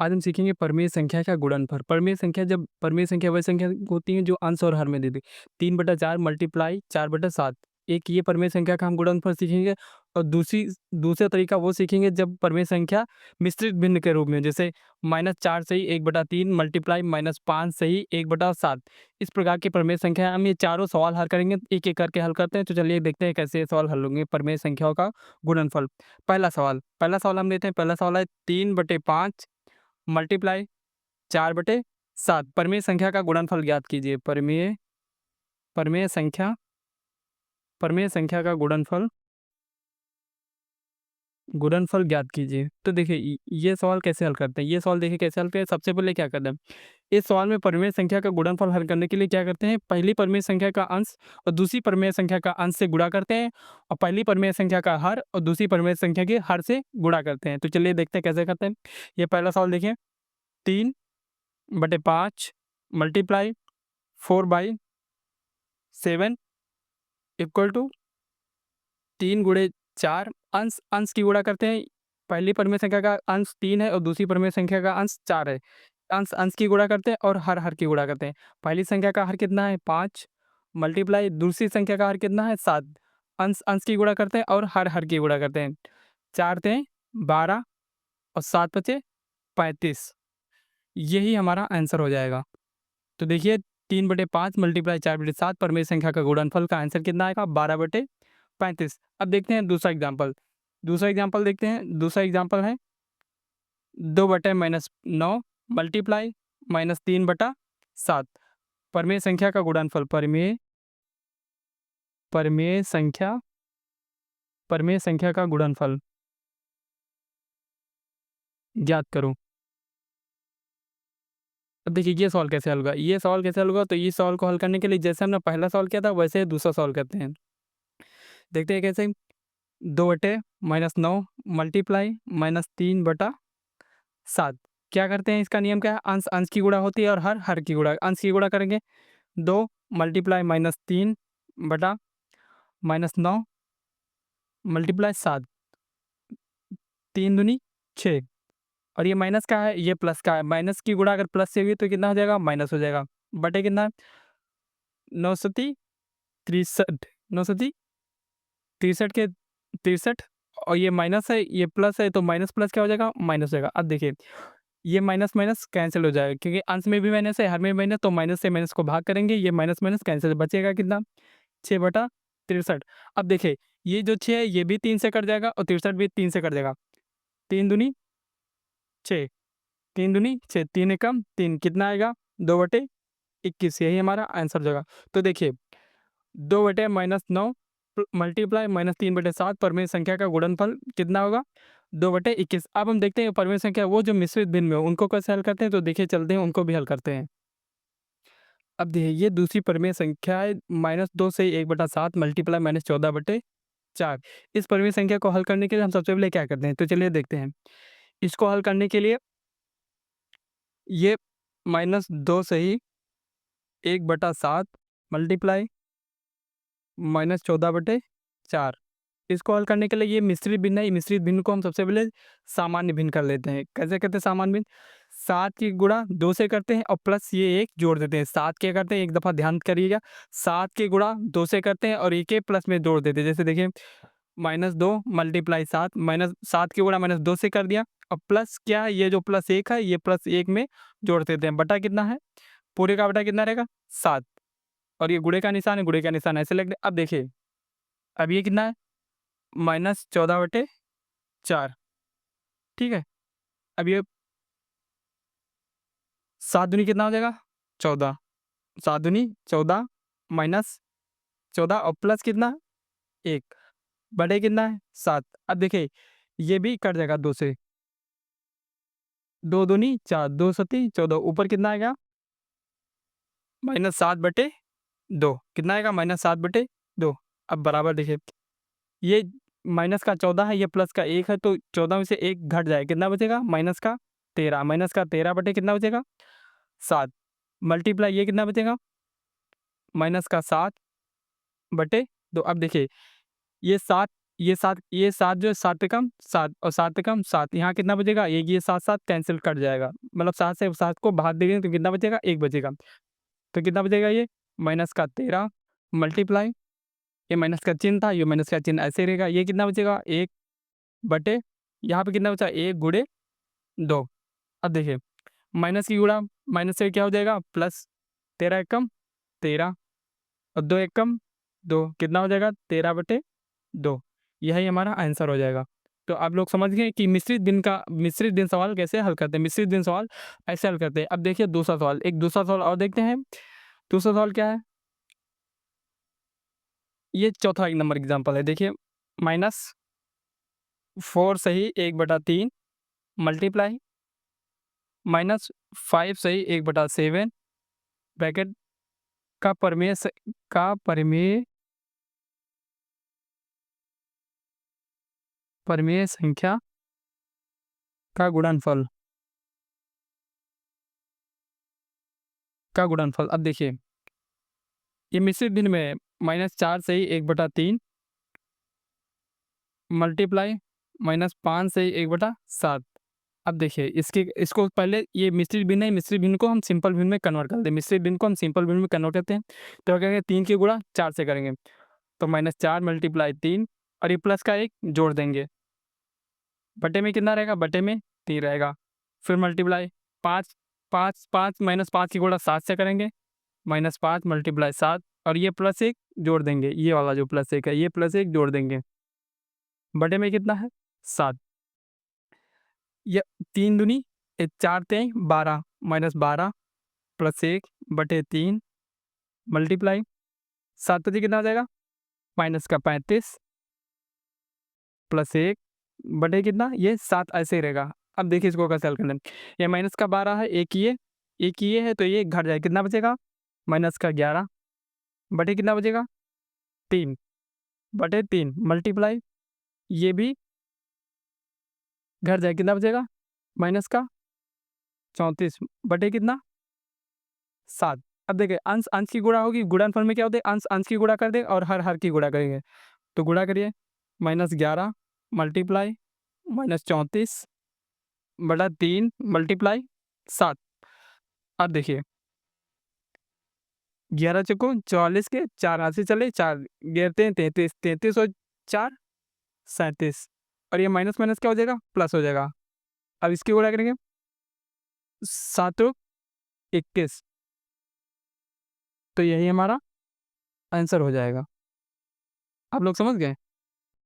आज हम सीखेंगे परिमेय संख्या का गुणनफल। परिमेय संख्या वह संख्या होती है जो अंश और हर में देती है। 3/4 मल्टीप्लाई 4/7। एक ये परिमेय संख्या का हम गुणनफल सीखेंगे और दूसरा तरीका वो सीखेंगे जब परिमेय संख्या मिश्रित भिन्न के रूप में, जैसे -4 सही 1/3 मल्टीप्लाई -5 सही 1/7। इस प्रकार की परिमेय संख्या हम ये चारों सवाल हल करेंगे, एक-एक करके हल करते हैं। तो चलिए देखते हैं कैसे ये सवाल हल होंगे परिमेय संख्याओं का गुणनफल। पहला सवाल हम लेते हैं। पहला सवाल है 3/5 मल्टीप्लाई 4/7। परिमेय संख्या का गुणनफल ज्ञात कीजिए। परिमेय संख्या परिमेय संख्या का गुणनफल ज्ञात कीजिए। तो देखिए ये सवाल कैसे हल करते हैं, ये सवाल देखिए कैसे हल करते हैं। सबसे पहले क्या करते हैं, इस सवाल में परिमेय संख्या का गुणनफल हल करने के लिए क्या करते हैं, पहली परिमेय संख्या का अंश और दूसरी परिमेय संख्या का अंश से गुणा करते हैं और पहली परिमेय संख्या का हर और दूसरी परिमेय संख्या के हर से गुणा करते हैं। तो चलिए देखते हैं कैसे करते हैं। ये पहला सवाल देखिए, 3/5 मल्टीप्लाई 4/7 इक्वल टू 3 × 4। अंश अंश की गुणा करते हैं। पहली परिमेय संख्या का अंश 3 है और दूसरी परिमेय संख्या का अंश 4 है। अंश अंश की गुणा करते हैं और हर हर की गुणा करते हैं। पहली संख्या का हर कितना है 5 मल्टीप्लाई दूसरी संख्या का हर कितना है 7। अंश अंश की गुणा करते हैं और हर हर की गुणा करते हैं। 4 × 12 और 7 × 35। यही हमारा आंसर हो जाएगा। तो देखिए 3/5 मल्टीप्लाई 4/7 परिमेय संख्या का गुणनफल का आंसर कितना आएगा, 12/35। अब देखते हैं दूसरा एग्जाम्पल। दूसरा एग्जाम्पल है 2/-9 मल्टीप्लाई -3/7। परिमेय संख्या का गुणनफल। परिमेय संख्या का गुणनफल ज्ञात करो। अब देखिए ये सवाल कैसे हल होगा। तो इस सवाल को हल करने के लिए जैसे हमने पहला सवाल किया था वैसे दूसरा सवाल करते हैं। देखते हैं कैसे। 2/-9 मल्टीप्लाई -3/7। क्या करते हैं, इसका नियम क्या है, अंश अंश की गुणा होती है और हर हर की गुणा। अंश की गुणा करेंगे 2 मल्टीप्लाई -3/-9 मल्टीप्लाई 7। 3 दूनी 6 और ये माइनस का है, ये प्लस का है। माइनस की गुणा अगर प्लस से हुई तो कितना हो जाएगा, माइनस हो जाएगा। बटे कितना, 963 963 के 63 और ये माइनस है ये प्लस है, तो माइनस प्लस क्या हो जाएगा, माइनस हो जाएगा। अब देखिए ये माइनस माइनस कैंसिल हो जाएगा क्योंकि अंश में भी माइनस है हर में भी माइनस, तो माइनस से माइनस को भाग करेंगे, ये माइनस माइनस कैंसिल, बचेगा कितना, 6/63। अब देखिए ये जो 6 है ये भी 3 से कट जाएगा और 63 भी 3 से कट जाएगा। 3 दूनी 6, 3 दूनी 6, 3 एकम 3, कितना आएगा, 2/21। यही हमारा आंसर हो जाएगा। तो देखिए 2/-9 मल्टीप्लाई -3/7 परिमेय संख्या का गुणनफल कितना होगा, 2/21। अब हम देखते हैं परिमेय संख्या वो जो मिश्रित भिन्न में हो उनको कैसे हल करते हैं। तो देखिए चलते हैं उनको भी हल करते हैं। अब देखिए ये दूसरी परिमेय संख्या है, -2 से 1/7 मल्टीप्लाई -14/4। इस परिमेय संख्या को हल करने के लिए हम सबसे पहले क्या करते हैं, तो चलिए देखते हैं। इसको हल करने के लिए ये -2 से ही 1/7 मल्टीप्लाई -14/4। इसको हल करने के लिए ये मिश्रित भिन्न है, मिश्रित भिन्न को हम सबसे पहले सामान्य भिन्न कर लेते हैं। कैसे करते हैं सामान्य भिन्न, 7 की गुणा 2 से करते हैं और प्लस ये 1 जोड़ देते हैं। 7 क्या करते हैं, एक दफ़ा ध्यान करिएगा, 7 की गुणा 2 से करते हैं और 1 प्लस में जोड़ देते हैं। जैसे देखिए -2 मल्टीप्लाई 7, -7 की गुणा -2 से कर दिया और प्लस क्या है, ये जो प्लस 1 है ये प्लस 1 में जोड़ देते हैं। बटा कितना है, पूरे का बटा कितना रहेगा, 7 और ये गुणे का निशान है, गुणे का निशान ऐसे लग अब देखिए अब ये कितना है, -14/4। ठीक है। अब ये 7 दूनी कितना हो जाएगा, 14। 7 दूनी 14 माइनस 14 और प्लस कितना, 1 बटे कितना है, 7। अब देखिए ये भी कट जाएगा 2 से, 2 दूनी 4, 2 सत्ती 14, ऊपर कितना आएगा, -7/2। कितना आएगा, -7/2। अब बराबर देखिए ये माइनस का 14 है, ये प्लस का 1 है, तो 14 में से 1 घट जाए, कितना बचेगा, -13। -13 बटे कितना बचेगा, 7 मल्टीप्लाई ये कितना बचेगा, -7/2। अब देखिए ये 7 ये 7 जो है 7 से कम 7 और 7 से कम 7, यहाँ कितना बचेगा? 1, ये 7 कैंसल कट जाएगा। मतलब 7 से 7 को भाग देंगे तो कितना बचेगा? 1 बचेगा। तो कितना बचेगा ये? माइनस का 13 मल्टीप्लाई, ये माइनस का चिन्ह था, ये माइनस का चिन्ह ऐसे रहेगा। ये कितना बचेगा? 1 बटे यहाँ पे कितना बचा? 1 गुणे 2। अब देखिए माइनस की गुणा माइनस से क्या हो जाएगा? प्लस, 13 एकम 13 और 2 एकम 2, कितना हो जाएगा? 13/2। यही हमारा आंसर हो जाएगा। तो आप लोग समझ गए कि मिश्रित भिन्न सवाल कैसे हल करते हैं। मिश्रित भिन्न सवाल ऐसे हल करते हैं। अब देखिए दूसरा सवाल, एक दूसरा सवाल और देखते हैं। दूसरा सवाल क्या है? ये चौथा 1 नंबर एग्जाम्पल है। देखिए -4 सही 1/3 मल्टीप्लाई -5 सही 1/7 ब्रैकेट का परिमेय संख्या का गुणनफल। अब देखिए ये मिश्रित भिन्न में -4 सही 1/3 मल्टीप्लाई -5 सही 1/7। अब देखिए इसको पहले ये मिश्रित भिन्न है, मिश्रित भिन्न को हम सिंपल भिन्न में कन्वर्ट कर दें। मिश्रित भिन्न को हम सिंपल भिन्न में कन्वर्ट करते हैं तो क्या करेंगे? 3 की गुणा 4 से करेंगे तो -4 मल्टीप्लाई 3 और ये प्लस का 1 जोड़ देंगे। बटे में कितना रहेगा? बटे में 3 रहेगा। फिर मल्टीप्लाई 5 5 5 -5 की गुणा 7 से करेंगे -5 मल्टीप्लाई 7 और ये प्लस 1 जोड़ देंगे। ये वाला जो प्लस 1 है ये प्लस 1 जोड़ देंगे। बटे में कितना है? 7। ये 3 दूनी 4 तेई 12 -12 प्लस 1 बटे 3 मल्टीप्लाई 7 पची कितना आ जाएगा? माइनस का 35 प्लस 1 बटे कितना? ये 7 ऐसे ही रहेगा। अब देखिए इसको कैसे हल करना है। ये माइनस का 12 है, एक ये है तो ये घट जाएगा। कितना बचेगा? माइनस का 11 बटे कितना बचेगा? 3 बटे 3 मल्टीप्लाई ये भी घट जाएगा। कितना बचेगा? माइनस का 34 बटे कितना? 7। अब देखिए अंश अंश की गुणा होगी, गुणनफल में क्या होता है? अंश अंश की गुणा कर दें और हर की गुणा करेंगे। तो गुणा करिए -11 मल्टीप्लाई -34 बटा 3 मल्टीप्लाई 7। अब देखिए 11 चौको 44 के 4 हाथ से चले 4 गिरते हैं 33 33 और 4 37 और ये माइनस माइनस क्या हो जाएगा? प्लस हो जाएगा। अब इसकी गुणा करेंगे 7 21 तो यही हमारा आंसर हो जाएगा। आप लोग समझ गए?